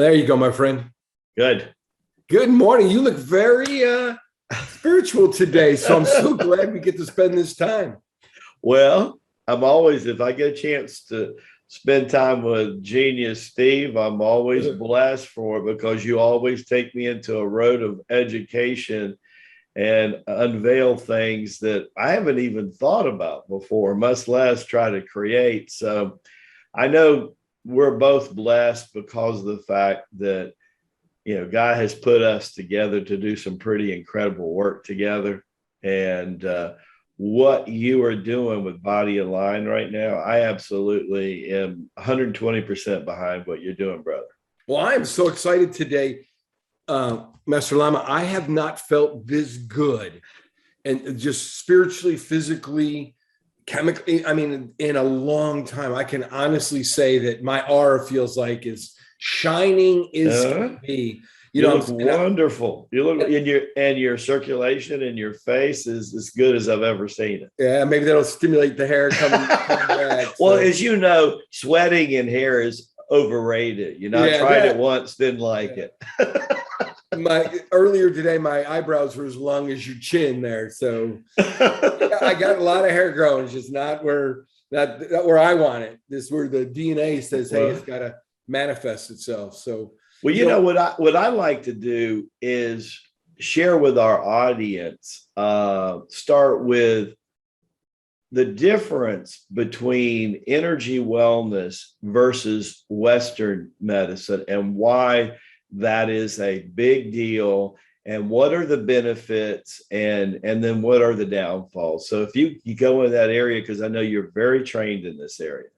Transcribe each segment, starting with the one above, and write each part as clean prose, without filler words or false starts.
There you go, my friend. Good. Good morning. You look very spiritual today. So I'm so glad we get to spend this time. Well, I'm always, if I get a chance to spend time with Genius Steve, I'm always blessed for it because you always take me into a road of education and unveil things that I haven't even thought about before, much less try to create. So I know we're both blessed because of the fact that, God has put us together to do some pretty incredible work together. And what you are doing with Body Align right now, I absolutely am 120% behind what you're doing, brother. Well, I am so excited today, Master Lama. I have not felt this good and just spiritually, physically, chemically, in a long time. I can honestly say that my aura feels like is shining is to be. You look wonderful. You look in your circulation in your face is as good as I've ever seen it. Yeah, maybe that'll stimulate the hair coming back. Well, as you know, sweating in hair is overrated. I tried it once, didn't like it. Earlier today, my eyebrows were as long as your chin there. So I got a lot of hair growing, it's just not where I want it. This is where the DNA says, hey, it's got to manifest itself. So, well, what I like to do is share with our audience, start with the difference between energy wellness versus Western medicine and why that is a big deal and what are the benefits and then what are the downfalls. So if you go in that area, because I know you're very trained in this area.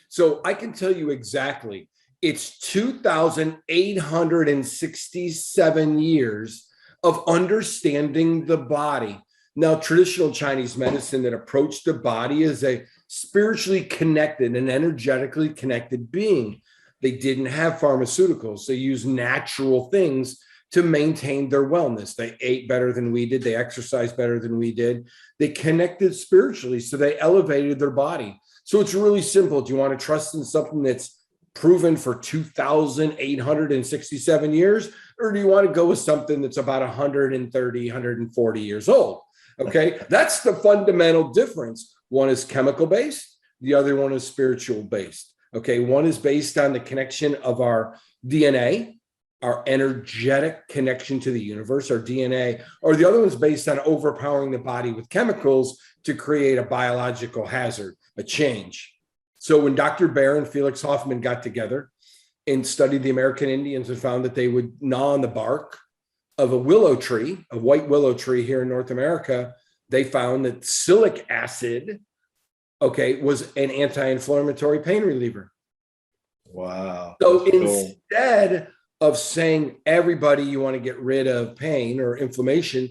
So I can tell you exactly, it's 2,867 years of understanding the body. Now, traditional Chinese medicine that approached the body as a spiritually connected and energetically connected being. They didn't have pharmaceuticals. They used natural things to maintain their wellness. They ate better than we did. They exercised better than we did. They connected spiritually, so they elevated their body. So it's really simple. Do you want to trust in something that's proven for 2,867 years? Or do you want to go with something that's about 130, 140 years old? Okay, that's the fundamental difference. One is chemical based. The other one is spiritual based. Okay, one is based on the connection of our DNA, our energetic connection to the universe, our DNA, or the other one's based on overpowering the body with chemicals to create a biological hazard, a change. So when Dr. Baer and Felix Hoffman got together and studied the American Indians and found that they would gnaw on the bark of a willow tree, a white willow tree here in North America, they found that silic acid, was an anti-inflammatory pain reliever. Wow. So instead of saying everybody you want to get rid of pain or inflammation,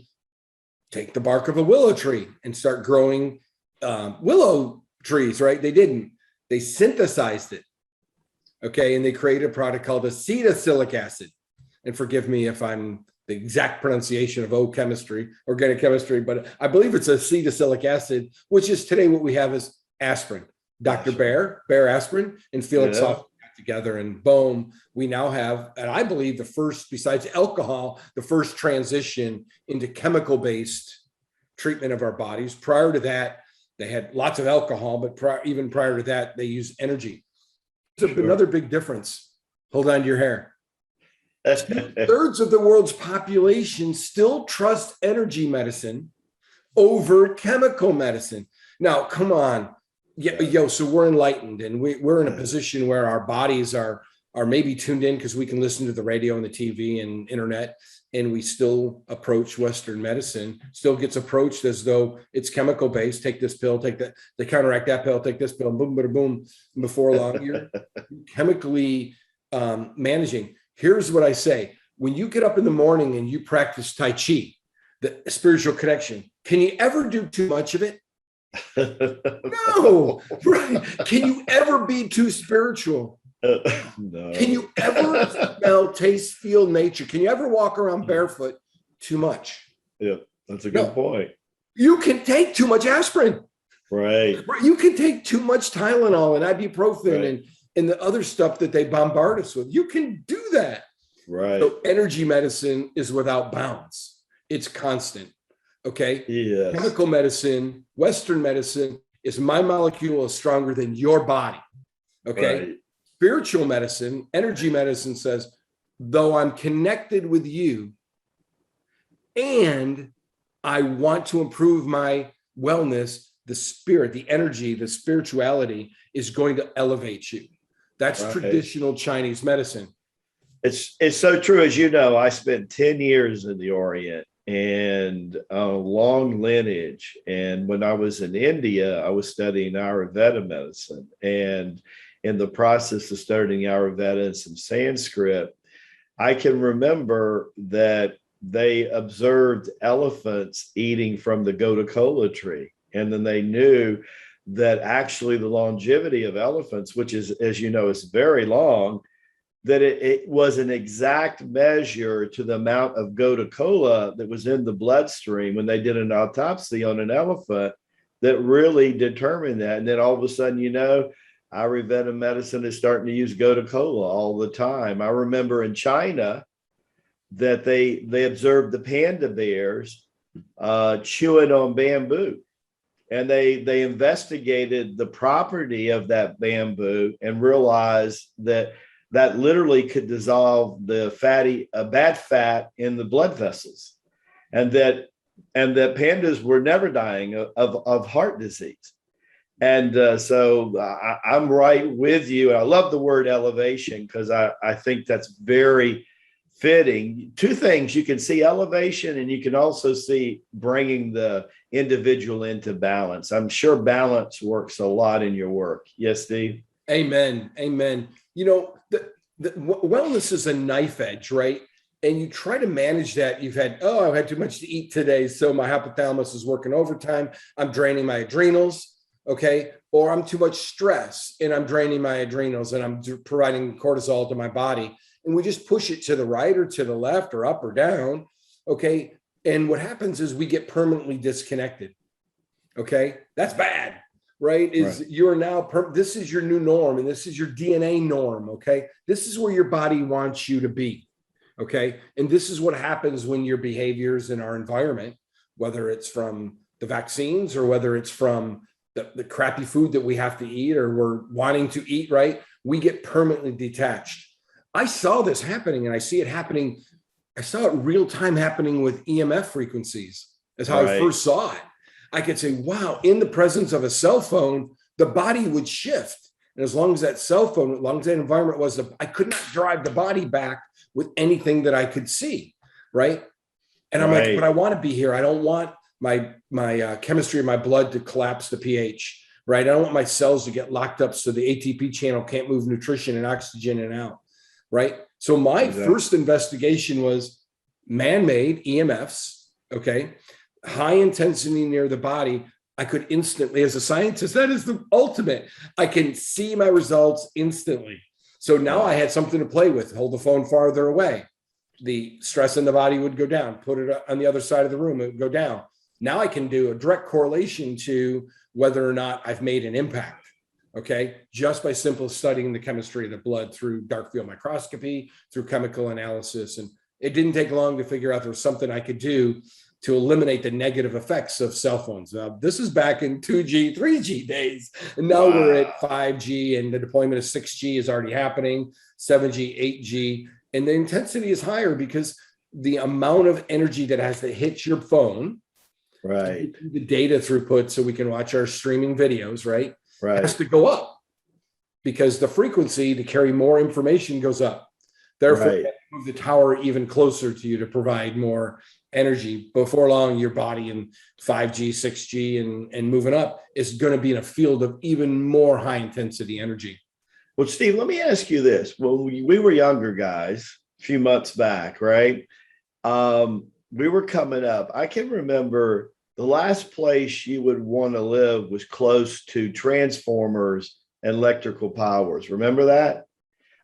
take the bark of a willow tree and start growing willow trees, right? They didn't. They synthesized it. Okay. And they created a product called acetylsilic acid. And forgive me if I'm the exact pronunciation of organic chemistry, but I believe it's acetylsilic acid, which is today what we have is aspirin. Dr. Baer aspirin, and Felix Hoffman got together, and boom, we now have, and I believe the first, besides alcohol, the first transition into chemical-based treatment of our bodies. Prior to that, they had lots of alcohol, but even prior to that, they used energy. So another big difference. Hold on to your hair. 2/3 of the world's population still trust energy medicine over chemical medicine. Now, come on. So we're enlightened, and we're in a position where our bodies are maybe tuned in because we can listen to the radio and the TV and internet, and we still approach Western medicine, still gets approached as though it's chemical based. Take this pill, take that, to counteract that pill, take this pill, boom, boom, boom. Before long, you're chemically managing. Here's what I say. When you get up in the morning and you practice Tai Chi, the spiritual connection, can you ever do too much of it? No, right? Can you ever be too spiritual? No. Can you ever smell, taste, feel nature? Can you ever walk around barefoot too much? Yeah, that's a good point. You can take too much aspirin. Right. You can take too much Tylenol and ibuprofen and the other stuff that they bombard us with. You can do that. Right. So energy medicine is without bounds. It's constant. Okay. Yes. Chemical medicine, Western medicine is my molecule is stronger than your body. Okay. Right. Spiritual medicine, energy medicine says, though I'm connected with you and I want to improve my wellness, the spirit, the energy, the spirituality is going to elevate you. That's right. Traditional Chinese medicine. It's so true. As you know, I spent 10 years in the Orient and a long lineage. And when I was in India, I was studying Ayurveda medicine. And in the process of studying Ayurveda and some Sanskrit, I can remember that they observed elephants eating from the Gotu kola tree. And then they knew that actually the longevity of elephants, which is, as you know, is very long, that it was an exact measure to the amount of Gotu kola that was in the bloodstream when they did an autopsy on an elephant that really determined that. And then all of a sudden, you know, Ayurveda medicine is starting to use Gotu kola all the time. I remember in China that they observed the panda bears chewing on bamboo. And they investigated the property of that bamboo and realized that literally could dissolve the bad fat in the blood vessels, and that pandas were never dying of heart disease. And so I'm right with you. I love the word elevation because I think that's very fitting. Two things: you can see elevation, and you can also see bringing the individual into balance. I'm sure balance works a lot in your work. Yes, Steve? Amen. Amen. You know, the wellness is a knife edge, right? And you try to manage that. I've had too much to eat today, so my hypothalamus is working overtime. I'm draining my adrenals, okay? Or I'm too much stress and I'm draining my adrenals and I'm providing cortisol to my body. And we just push it to the right or to the left or up or down, okay? And what happens is we get permanently disconnected, okay? That's bad. Right? You're now, this is your new norm and this is your DNA norm. Okay. This is where your body wants you to be. Okay. And this is what happens when your behaviors in our environment, whether it's from the vaccines or whether it's from the crappy food that we have to eat or we're wanting to eat, right? We get permanently detached. I saw this happening and I see it happening. I saw it real time happening with EMF frequencies. That's how I first saw it. I could say, wow, in the presence of a cell phone, the body would shift. And as long as that cell phone, as long as that environment was, I could not drive the body back with anything that I could see, right? And I'm like, but I want to be here. I don't want my chemistry of my blood to collapse the pH, right? I don't want my cells to get locked up so the ATP channel can't move nutrition and oxygen in and out, right? So my first investigation was man-made EMFs, okay? High intensity near the body. I could instantly, as a scientist, that is the ultimate. I can see my results instantly. So now I had something to play with. Hold the phone farther away. The stress in the body would go down. Put it on the other side of the room, it would go down. Now I can do a direct correlation to whether or not I've made an impact. Okay. Just by simple studying the chemistry of the blood through dark field microscopy, through chemical analysis. And it didn't take long to figure out there was something I could do to eliminate the negative effects of cell phones. Now, this is back in 2G, 3G days. And now we're at 5G and the deployment of 6G is already happening, 7G, 8G. And the intensity is higher because the amount of energy that has to hit your phone, the data throughput so we can watch our streaming videos, right? Has to go up because the frequency to carry more information goes up. Therefore, move the tower even closer to you to provide more energy. Before long, your body in 5G, 6G, and moving up is going to be in a field of even more high intensity energy. Well, Steve, let me ask you this. When we were younger guys, a few months back, right? We were coming up. I can remember the last place you would want to live was close to transformers and electrical powers. Remember that?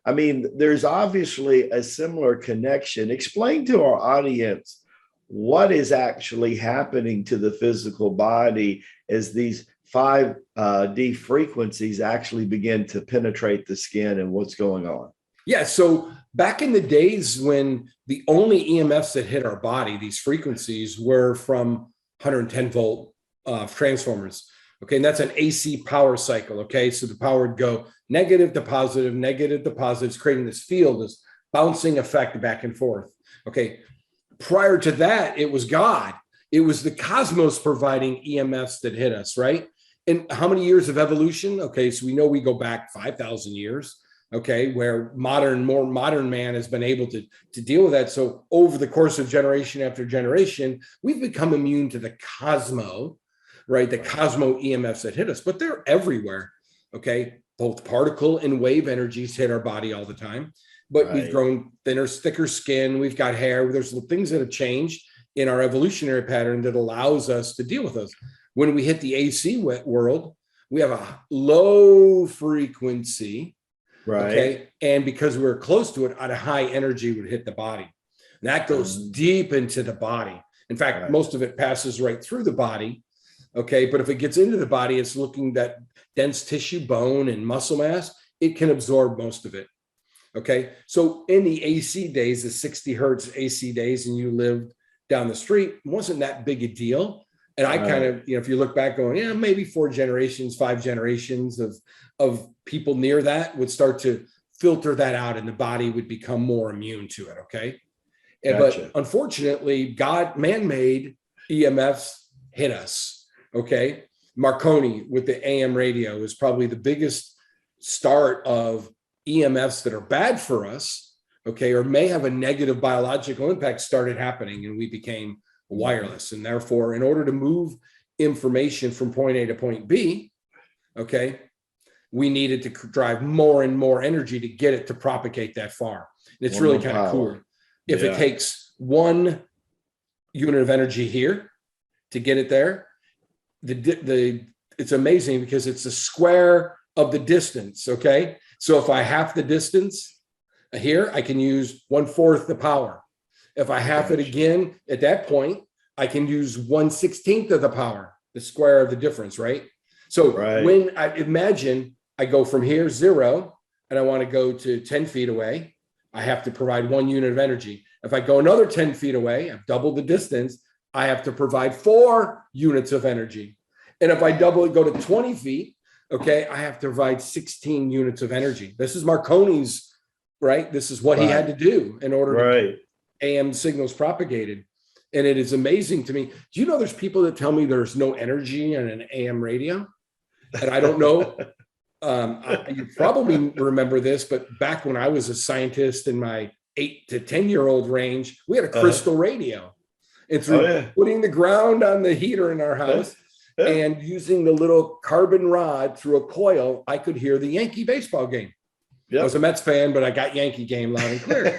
I mean, there's obviously a similar connection. Explain to our audience what is actually happening to the physical body as these 5D frequencies actually begin to penetrate the skin and what's going on? Yeah. So back in the days when the only EMFs that hit our body, these frequencies, were from 110 volt transformers. Okay. And that's an AC power cycle. Okay. So the power would go negative to positive, it's creating this field, this bouncing effect back and forth. Okay. Prior to that, it was God. It was the cosmos providing EMFs that hit us, right? And how many years of evolution? Okay. So we know we go back 5,000 years. Okay, where more modern man has been able to deal with that. So over the course of generation after generation, we've become immune to the cosmo, right? The cosmo EMFs that hit us, but they're everywhere. Okay, both particle and wave energies hit our body all the time. But we've grown thinner, thicker skin. We've got hair. There's things that have changed in our evolutionary pattern that allows us to deal with those. When we hit the AC world, we have a low frequency. Right. Okay. And because we're close to it, at a high energy would hit the body. And that goes deep into the body. In fact, most of it passes right through the body. Okay. But if it gets into the body, it's looking at dense tissue, bone, and muscle mass. It can absorb most of it. Okay. So in the AC days, the 60 hertz AC days, and you lived down the street, it wasn't that big a deal. And I kind of, if you look back going, yeah, maybe 4 generations, 5 generations of people near that would start to filter that out and the body would become more immune to it. Okay. Gotcha. But unfortunately, man-made EMFs hit us. Okay. Marconi with the AM radio is probably the biggest start of EMFs that are bad for us. Okay. Or may have a negative biological impact started happening, and we became wireless. And therefore, in order to move information from point A to point B, okay, we needed to drive more and more energy to get it to propagate that far. And it's really kind of cool. If it takes 1 unit of energy here to get it there, it's amazing because it's a square of the distance. Okay. So if I half the distance here, I can use 1/4 the power. If I half it again, at that point, I can use 1/16 of the power, the square of the difference, right? So when I imagine I go from here, 0, and I want to go to 10 feet away, I have to provide 1 unit of energy. If I go another 10 feet away, I've doubled the distance, I have to provide 4 units of energy. And if I go to 20 feet, okay, I have to provide 16 units of energy. This is Marconi's, right? This is what he had to do in order to get AM signals propagated. And it is amazing to me. Do you know there's people that tell me there's no energy in an AM radio? And I don't know. You probably remember this, but back when I was a scientist in my 8 to 10-year-old range, we had a crystal radio. And through putting the ground on the heater in our house and using the little carbon rod through a coil, I could hear the Yankee baseball game. I was a Mets fan, but I got Yankee game loud and clear.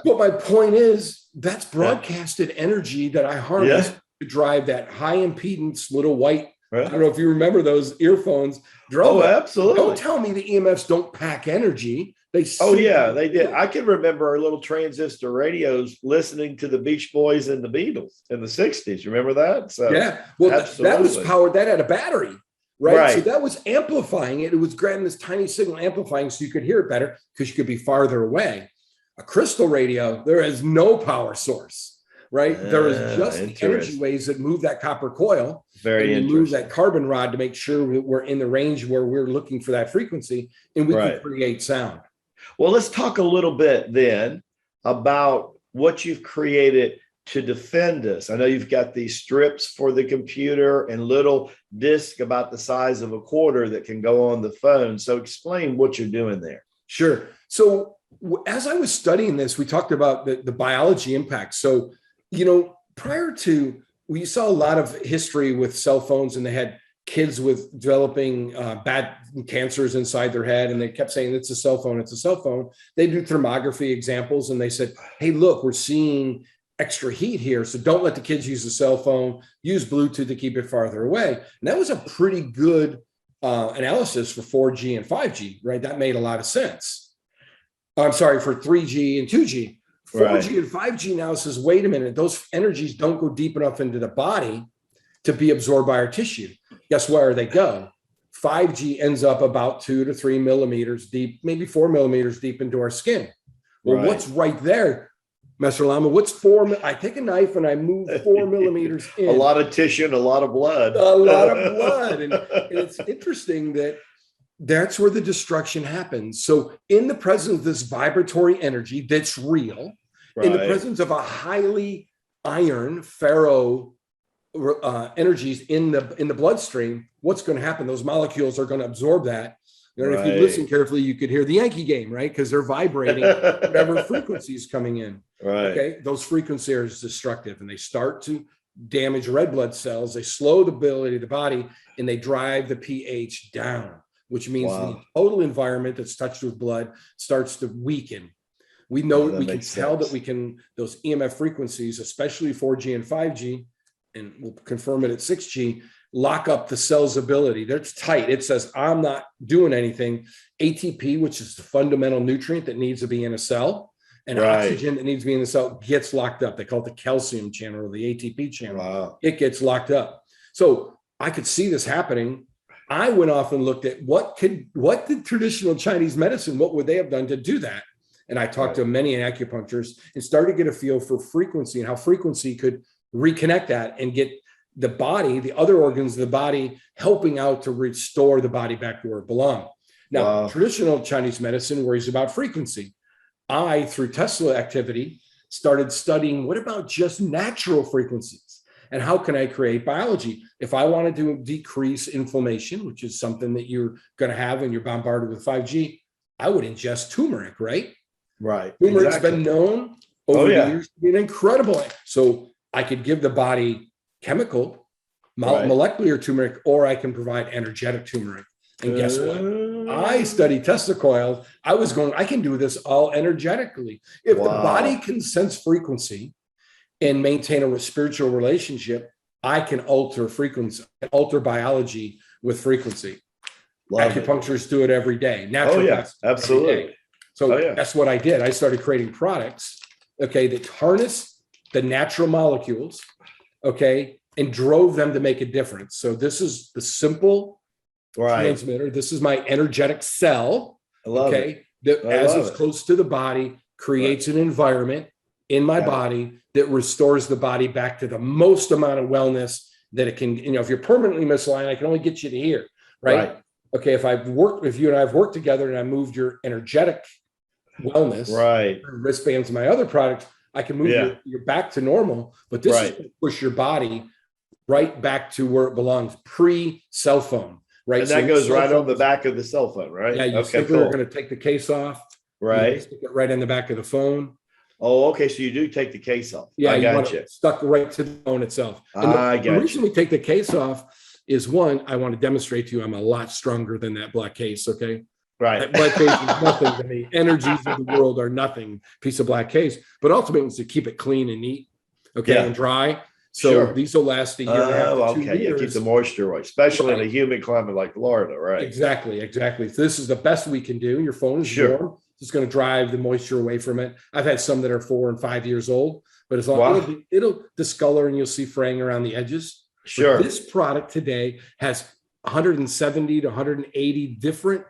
But my point is, that's broadcasted energy that I harnessed to drive that high impedance little white. I don't know if you remember those earphones. Absolutely. Don't tell me the EMFs don't pack energy. They they did. I can remember our little transistor radios listening to the Beach Boys and the Beatles in the 60s. You remember that? So that was powered. That had a battery. Right. So that was amplifying it. It was grabbing this tiny signal, amplifying so you could hear it better because you could be farther away. A crystal radio, there is no power source, right? There is just the energy waves that move that copper coil. Very interesting. Move that carbon rod to make sure we're in the range where we're looking for that frequency, and we can create sound. Well, let's talk a little bit then about what you've created to defend us. I know you've got these strips for the computer and little discs about the size of a quarter that can go on the phone. So explain what you're doing there. Sure. So as I was studying this, we talked about the biology impact. So, prior to, we saw a lot of history with cell phones, and they had kids with developing bad cancers inside their head. And they kept saying, it's a cell phone, it's a cell phone. They do thermography examples, and they said, hey, look, we're seeing extra heat here. So don't let the kids use a cell phone, use Bluetooth to keep it farther away. And that was a pretty good analysis for 4G and 5G, right? That made a lot of sense. I'm sorry, for 3G and 2G. 4G and 5G now says, wait a minute, those energies don't go deep enough into the body to be absorbed by our tissue. guess where they go? 5G ends up about 2 to 3 millimeters deep, maybe 4 millimeters deep into our skin. Well, Right. what's right there, Mr. Lama? What's I take a knife and I move 4 millimeters in. A lot of tissue and a lot of blood. A lot of blood. And it's interesting that that's where the destruction happens. So in the presence of this vibratory energy that's real, in the presence of a highly iron ferro energies in the bloodstream, what's going to happen? Those molecules are going to absorb that. And if you listen carefully, you could hear the Yankee game, right? Because they're vibrating whatever frequency is coming in. Right. Okay. Those frequencies are destructive and they start to damage red blood cells. They slow the ability of the body and they drive the pH down, which means the total environment that's touched with blood starts to weaken. We know we can tell that those EMF frequencies, especially 4G and 5G, and we'll confirm it at 6G, lock up the cell's ability. That's tight. It says, I'm not doing anything. ATP, which is the fundamental nutrient that needs to be in a cell, and oxygen that needs to be in the cell gets locked up. They call it the calcium channel or the ATP channel. Wow. It gets locked up. So I could see this happening. I went off and looked at what did traditional Chinese medicine, what would they have done to do that? And I talked to many acupuncturists and started to get a feel for frequency and how frequency could reconnect that and get the body, the other organs of the body, helping out to restore the body back to where it belonged. Now, traditional Chinese medicine worries about frequency. I, through Tesla activity, started studying what about just natural frequencies and how can I create biology? If I wanted to decrease inflammation, which is something that you're going to have when you're bombarded with 5G, I would ingest turmeric, right? Right. Turmeric's been known over the years to be an incredible. So I could give the body chemical, molecular turmeric, or I can provide energetic turmeric. And guess what? I studied Tesla coils. I can do this all energetically. If the body can sense frequency and maintain a spiritual relationship, I can alter frequency, alter biology with frequency. Acupuncturists do it every day. Naturopaths absolutely. So that's what I did. I started creating products, that harness the natural molecules, and drove them to make a difference. So this is the simple transmitter. This is my energetic cell, that as it's close to the body, creates an environment in my body that restores the body back to the most amount of wellness that it can. If you're permanently misaligned, I can only get you to here, right? Okay, if you and I have worked together and I moved your energetic wellness, wristbands and my other products, I can move your back to normal, but this is going to push your body right back to where it belongs, pre-cell phone, right? And that goes right on the back of the cell phone, right? Yeah, you simply are going to take the case off, stick it right in the back of the phone. Oh, okay, so you do take the case off. Yeah, I got you. Stuck right to the phone itself. And the reason we take the case off is, one, I want to demonstrate to you I'm a lot stronger than that black case, okay? Right. That black case is nothing to me. Energies of the world are nothing. Piece of black case, but ultimately it's to keep it clean and neat, and dry. So these will last a year and a half to 2 years. You keep the moisture away, especially in a humid climate like Florida, right? Exactly. So this is the best we can do. Your phone is warm. It's going to drive the moisture away from it. I've had some that are 4 and 5 years old, but as long as it'll discolor and you'll see fraying around the edges. Sure. But this product today has 170 to 180 different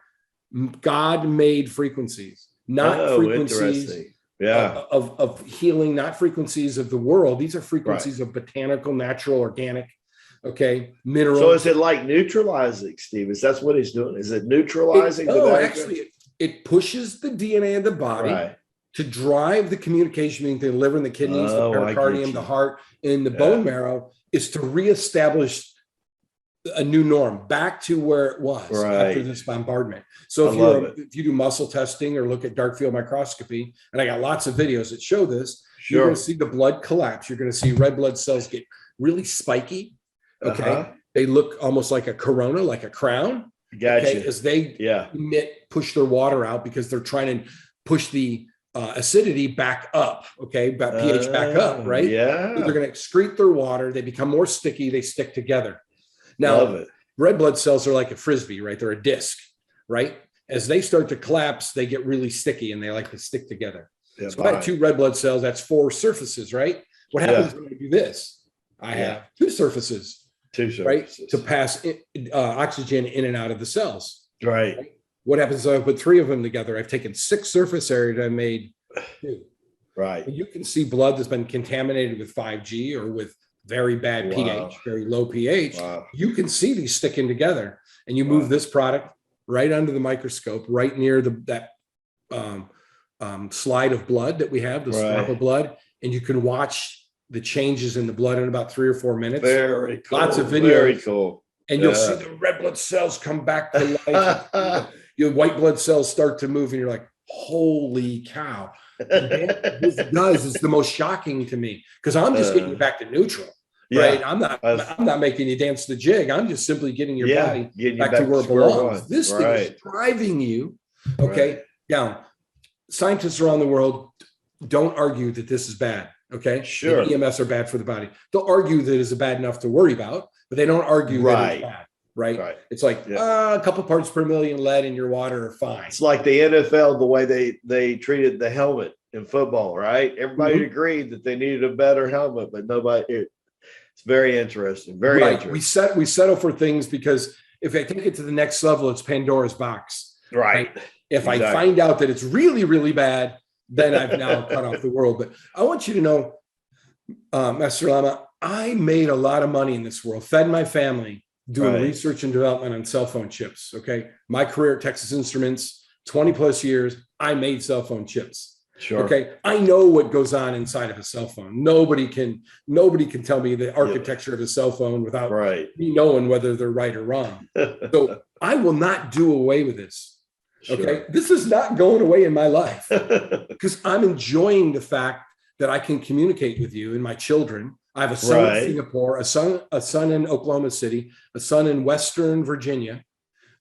God-made frequencies, not frequencies of healing, not frequencies of the world. These are frequencies of botanical, natural, organic, minerals. So is it like neutralizing, Steve? Is that what he's doing? Is it neutralizing? Actually, it pushes the DNA of the body to drive the communication between the liver and the kidneys, the pericardium, the heart, and the bone marrow, is to reestablish a new norm back to where it was after this bombardment. So if you do muscle testing or look at dark field microscopy, and I got lots of videos that show this, you're going to see the blood collapse. You're going to see red blood cells get really spiky. They look almost like a corona, like a crown. Gotcha. As they push their water out because they're trying to push the acidity back up. pH back up, right? Yeah. So they're going to excrete their water. They become more sticky. They stick together. Now, red blood cells are like a Frisbee, right? They're a disc, right? As they start to collapse, they get really sticky and they like to stick together. So if I have 2 red blood cells, that's 4 surfaces, right? What happens when I do this? I have 2 surfaces. Two right? surfaces. To pass oxygen in and out of the cells. Right. What happens if I put 3 of them together? I've taken 6 surface areas, I made 2. Right. And you can see blood that's been contaminated with 5G or with very bad pH, very low pH. Wow. You can see these sticking together, and you move this product right under the microscope, right near that slide of blood that we have, the drop of blood, and you can watch the changes in the blood in about 3 or 4 minutes. Very cool. Lots of videos. Very cool. And you'll see the red blood cells come back to life. Your white blood cells start to move, and you're like, holy cow. This is the most shocking to me, because I'm just getting you back to neutral. Right. I'm not making you dance the jig. I'm just simply getting your body back to where it belongs. This thing is driving you. Okay. Now, scientists around the world don't argue that this is bad. Okay. Sure. That EMS are bad for the body. They'll argue that it's bad enough to worry about, but they don't argue that it's bad. Right. It's like a couple parts per million lead in your water are fine. It's like the NFL, the way they treated the helmet in football, right? Everybody agreed that they needed a better helmet, but nobody. It's very interesting. Very interesting. We settle for things because if I take it to the next level, it's Pandora's box. Right. If I find out that it's really, really bad, then I've now cut off the world. But I want you to know, Master Lama, I made a lot of money in this world, fed my family doing research and development on cell phone chips. Okay. My career at Texas Instruments, 20 plus years, I made cell phone chips. Sure. Okay. I know what goes on inside of a cell phone. Nobody can tell me the architecture of a cell phone without me knowing whether they're right or wrong. So I will not do away with this. Okay. Sure. This is not going away in my life because I'm enjoying the fact that I can communicate with you and my children. I have a son in Singapore, a son in Oklahoma City, a son in Western Virginia.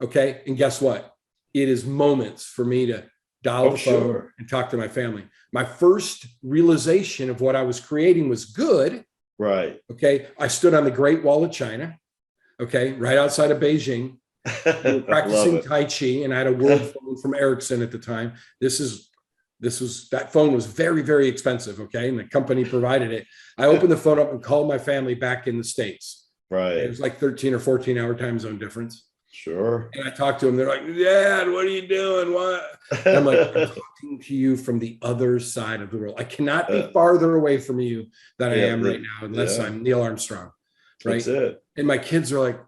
Okay. And guess what? It is moments for me to dial the phone and talk to my family. My first realization of what I was creating was good. Right. Okay. I stood on the Great Wall of China. Okay. Right outside of Beijing. We were practicing Tai Chi, and I had a world phone from Ericsson at the time. That phone was very, very expensive. Okay. And the company provided it. I opened the phone up and called my family back in the States. Right. It was like 13 or 14 hour time zone difference. Sure. And I talked to them. They're like, Dad, what are you doing? What? And I'm like, I'm talking to you from the other side of the world. I cannot be farther away from you than I am right now, unless I'm Neil Armstrong. Right. That's it. And my kids are like,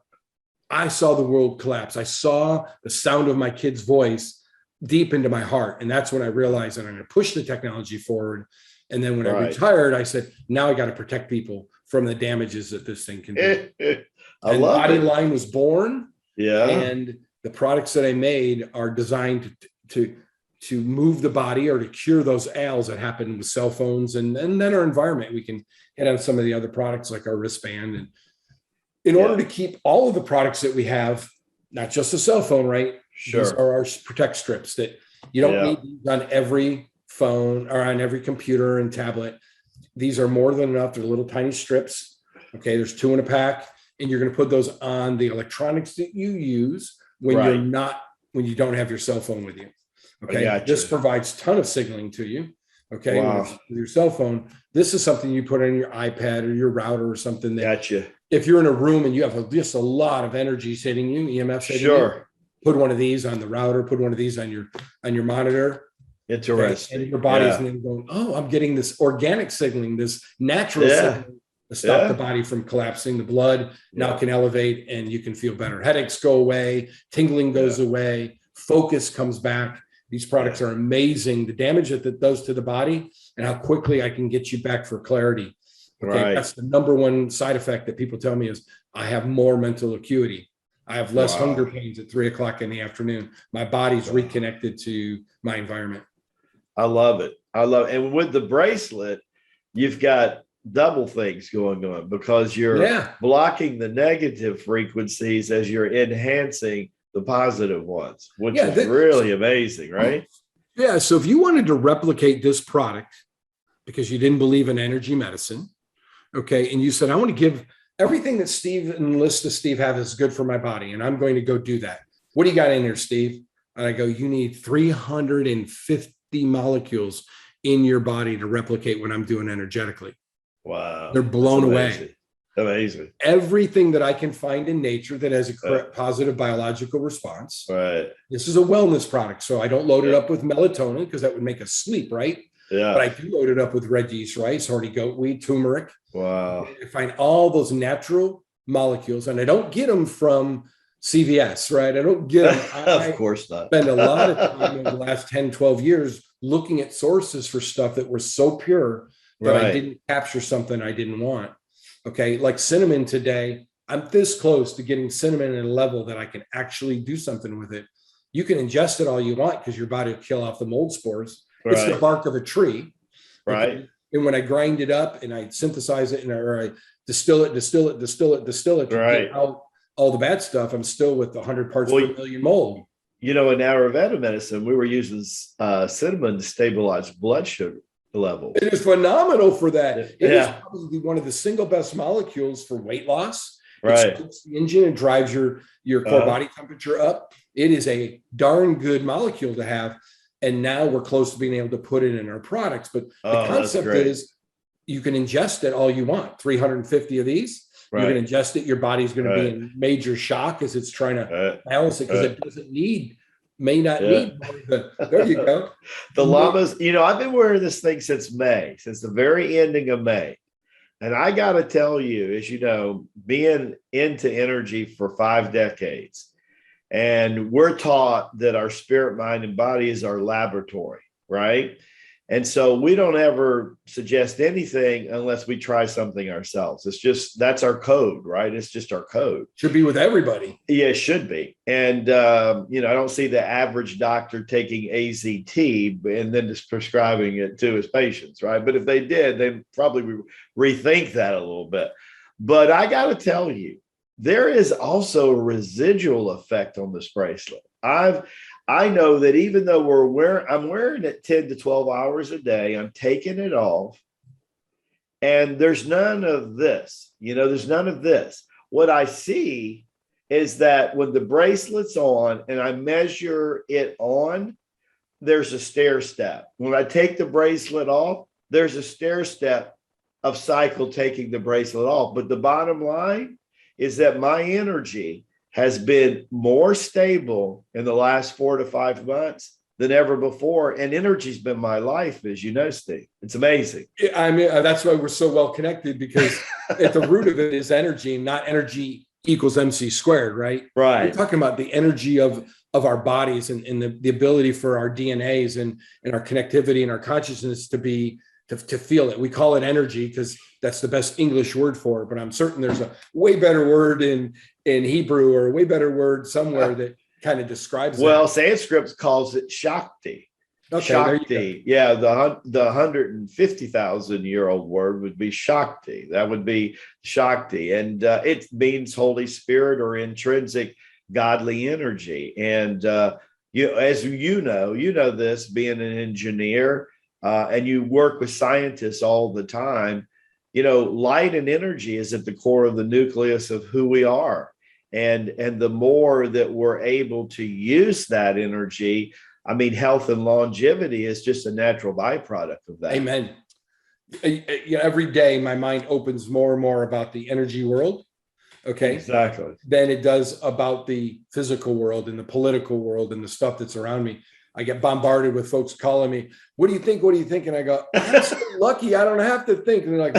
I saw the world collapse. I saw the sound of my kid's voice deep into my heart. And that's when I realized that I'm going to push the technology forward. And then when I retired, I said, now I got to protect people from the damages that this thing can do. And Body Line was born. Yeah. And the products that I made are designed to move the body or to cure those ails that happen with cell phones and then our environment. We can hit on some of the other products like our wristband. And in order to keep all of the products that we have, not just a cell phone, right? Sure. These are our protect strips that you don't need these on every phone or on every computer and tablet. These are more than enough. They're little tiny strips. Okay. There's 2 in a pack. And you're going to put those on the electronics that you use when when you don't have your cell phone with you. Okay. This provides a ton of signaling to you. Okay. With your cell phone, this is something you put on your iPad or your router or something that if you're in a room and you have just a lot of energy hitting you, EMF hitting you, put one of these on the router, put one of these on your monitor. Interesting. Okay? And your body's then going, oh, I'm getting this organic signaling, this natural signaling. To stop the body from collapsing. The blood now can elevate and you can feel better. Headaches go away, tingling goes away, focus comes back. These products are amazing. The damage that it does to the body and how quickly I can get you back for clarity. Okay, that's the number one side effect that people tell me is I have more mental acuity. I have less hunger pains at 3 o'clock in the afternoon. My body's reconnected to my environment. I love it. And with the bracelet, you've got double things going on because you're blocking the negative frequencies as you're enhancing the positive ones, which is really amazing, right? Yeah. So if you wanted to replicate this product because you didn't believe in energy medicine, okay, and you said, I want to give everything that Steve and the list of Steve have is good for my body, and I'm going to go do that. What do you got in here, Steve? And I go, you need 350 molecules in your body to replicate what I'm doing energetically. Wow. They're blown away. Amazing. Everything that I can find in nature that has a positive biological response. Right. This is a wellness product. So I don't load it up with melatonin because that would make us sleep, right? Yeah. But I do load it up with red yeast rice, hardy goat weed, turmeric. Wow. I find all those natural molecules, and I don't get them from CVS, right? I don't get them. Of course not. Spend a lot of time over the last 10, 12 years looking at sources for stuff that were so pure that I didn't capture something I didn't want. Okay. Like cinnamon today, I'm this close to getting cinnamon at a level that I can actually do something with it. You can ingest it all you want because your body will kill off the mold spores. Right. It's the bark of a tree. Right. Okay? And when I grind it up and I synthesize it or I distill it to get out all the bad stuff, I'm still with 100 parts per million mold. You know, in Ayurveda medicine, we were using cinnamon to stabilize blood sugar level. It is phenomenal for that. It is probably one of the single best molecules for weight loss. Right. It starts the engine and drives your core body temperature up. It is a darn good molecule to have. And now we're close to being able to put it in our products. But the concept is you can ingest it all you want. 350 of these. Right. You're going to ingest it. Your body's going to be in major shock as it's trying to balance it because it doesn't need, may not need more. There you go. The Lamas, you know, I've been wearing this thing since the very ending of May. And I got to tell you, as you know, being into energy for 5 decades, and we're taught that our spirit, mind, and body is our laboratory, right? And so we don't ever suggest anything unless we try something ourselves. It's just, that's our code, right? It's just our code. Should be with everybody. Yeah, it should be. And, you know, I don't see the average doctor taking AZT and then just prescribing it to his patients, right? But if they did, they probably would rethink that a little bit. But I got to tell you, there is also a residual effect on this bracelet. I know that even though I'm wearing it 10 to 12 hours a day, I'm taking it off, and there's none of this. You know, there's none of this. What I see is that when the bracelet's on and I measure it on, there's a stair step. When I take the bracelet off, there's a stair step of cycle taking the bracelet off. But the bottom line is that my energy has been more stable in the last 4 to 5 months than ever before. And energy's been my life, as you know, Steve. It's amazing. I mean, that's why we're so well connected, because at the root of it is energy, not energy equals MC squared, right? Right. We're talking about the energy of our bodies and the ability for our DNAs and our connectivity and our consciousness to feel it. We call it energy because that's the best English word for it, but I'm certain there's a way better word in Hebrew or a way better word somewhere that kind of describes it. Well, Sanskrit calls it Shakti. Okay, Shakti. Yeah, the 150,000-year-old word would be Shakti. That would be Shakti. And it means Holy Spirit or intrinsic godly energy. And as you know this, being an engineer, and you work with scientists all the time, you know, light and energy is at the core of the nucleus of who we are. And the more that we're able to use that energy, I mean, health and longevity is just a natural byproduct of that. Amen. Every day, my mind opens more and more about the energy world. Okay. Exactly. Than it does about the physical world and the political world and the stuff that's around me. I get bombarded with folks calling me, what do you think? What do you think? And I go, I'm so lucky. I don't have to think. And they're like,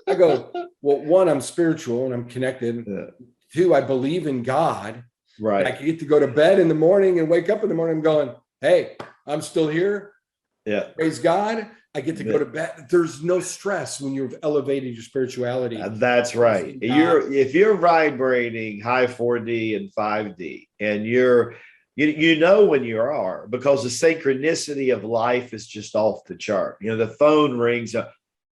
I go, well, one, I'm spiritual and I'm connected. Yeah. 2, I believe in God. Right. I can get to go to bed in the morning and wake up in the morning. I'm going, hey, I'm still here. Yeah. Praise God. I get to go to bed. There's no stress when you've elevated your spirituality. That's right. If you're vibrating high 4D and 5D, and you know when you are, because the synchronicity of life is just off the chart. You know, the phone rings.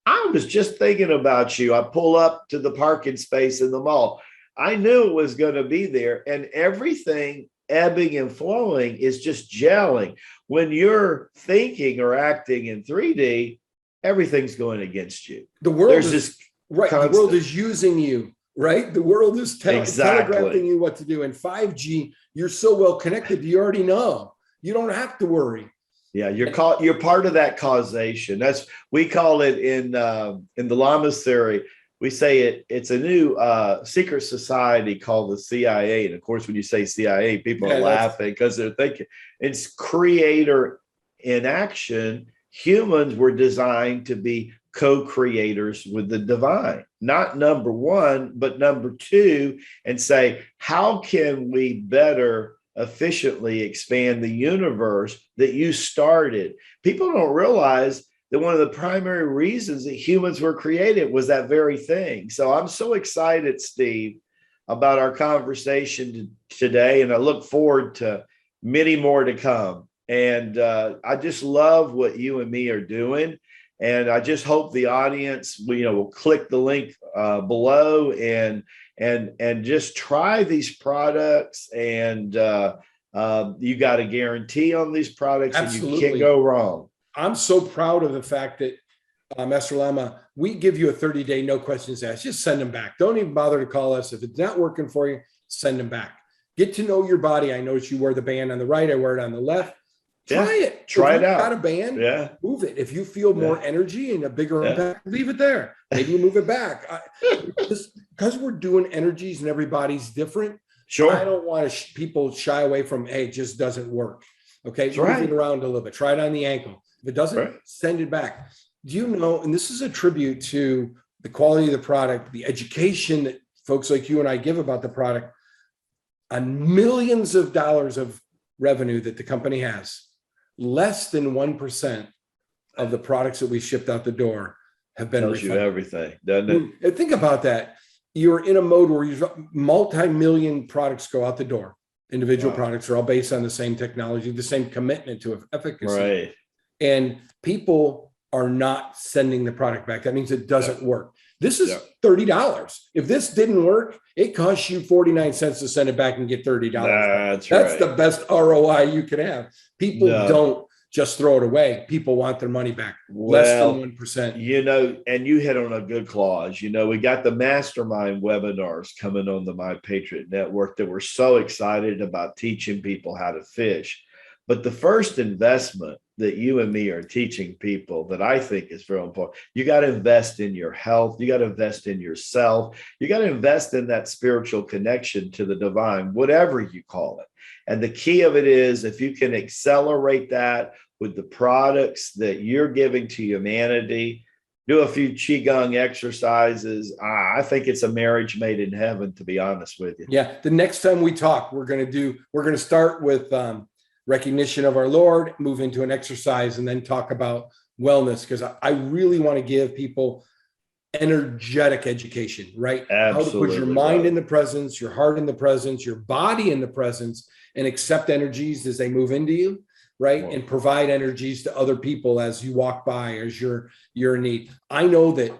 I was just thinking about you. I pull up to the parking space in the mall. I knew it was going to be there, and everything ebbing and flowing is just gelling. When you're thinking or acting in 3D, everything's going against you. The world is right. The world is using you, right? The world is telegraphing you what to do. And 5G, you're so well connected, you already know. You don't have to worry. Yeah, you're part of that causation. We call it in the Lama's theory, we say it's a new secret society called the CIA. And of course, when you say CIA, people are laughing because they're thinking it's creator in action. Humans were designed to be co-creators with the divine, not number one, but number two, and say, how can we better efficiently expand the universe that you started? People don't realize that one of the primary reasons that humans were created was that very thing. So I'm so excited, Steve, about our conversation today, and I look forward to many more to come. And I just love what you and me are doing. And I just hope the audience, will click the link below and just try these products. And you got a guarantee on these products. Absolutely. And you can't go wrong. I'm so proud of the fact that, Master Lama, we give you a 30-day, no questions asked. Just send them back. Don't even bother to call us. If it's not working for you, send them back. Get to know your body. I notice you wear the band on the right. I wear it on the left. Try it. Try it out. Got a band, move it. If you feel more energy and a bigger impact, leave it there. Maybe you move it back. Because we're doing energies and everybody's different. Sure. I don't want people shy away from, hey, it just doesn't work. Okay. That's move right. it around a little bit. Try it on the ankle. If it doesn't, send it back. Do you know, and this is a tribute to the quality of the product, the education that folks like you and I give about the product, on millions of dollars of revenue that the company has, less than 1% of the products that we shipped out the door have been refunded. Tells you everything, doesn't it? Think about that. You're in a mode where multi-million products go out the door. Individual products are all based on the same technology, the same commitment to efficacy. Right. And people are not sending the product back. That means it doesn't work. This is $30. If this didn't work, it costs you 49 cents to send it back and get $30. That's the best ROI you can have. People don't just throw it away. People want their money back. Less than 1%. And you hit on a good clause. We got the mastermind webinars coming on the My Patriot Network that we're so excited about teaching people how to fish. But the first investment that you and me are teaching people that I think is very important, you got to invest in your health. You got to invest in yourself. You got to invest in that spiritual connection to the divine, whatever you call it. And the key of it is, if you can accelerate that with the products that you're giving to humanity, do a few Qigong exercises. I think it's a marriage made in heaven, to be honest with you. Yeah. The next time we talk, we're going to start with, recognition of our Lord, move into an exercise, and then talk about wellness, because I really want to give people energetic education, right? Absolutely. How to put your mind in the presence, your heart in the presence, your body in the presence, and accept energies as they move into you, right? And provide energies to other people as you walk by, as you're in need. I know that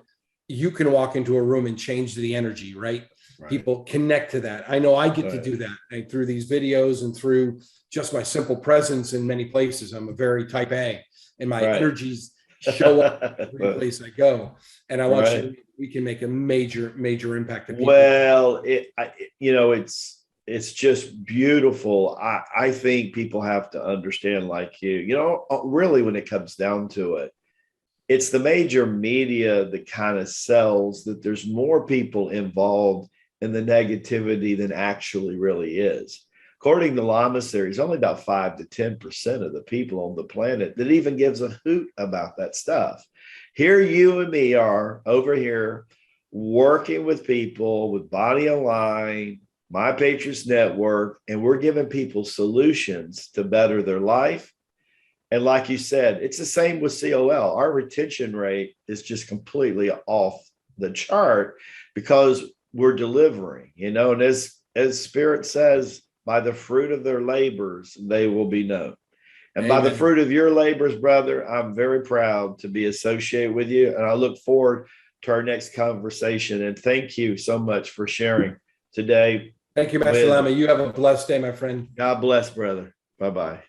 you can walk into a room and change the energy, right? People connect to that. I know I get to do that through these videos and through just my simple presence in many places. I'm a very type A, and my energies show up every place I go. And I want you, we can make a major, major impact. To people. Well, it's just beautiful. I think people have to understand, like really, when it comes down to it, it's the major media that kind of sells that there's more people involved in the negativity than actually really is. According to Lama series, only about 5 to 10% of the people on the planet that even gives a hoot about that stuff. Here you and me are over here working with people with Body Online, My Patriots Network, and we're giving people solutions to better their life. And like you said, it's the same with COL. Our retention rate is just completely off the chart because we're delivering, and as Spirit says, by the fruit of their labors, they will be known. And Amen. By the fruit of your labors, brother, I'm very proud to be associated with you. And I look forward to our next conversation. And thank you so much for sharing today. Thank you, Master Lama. You have a blessed day, my friend. God bless, brother. Bye-bye.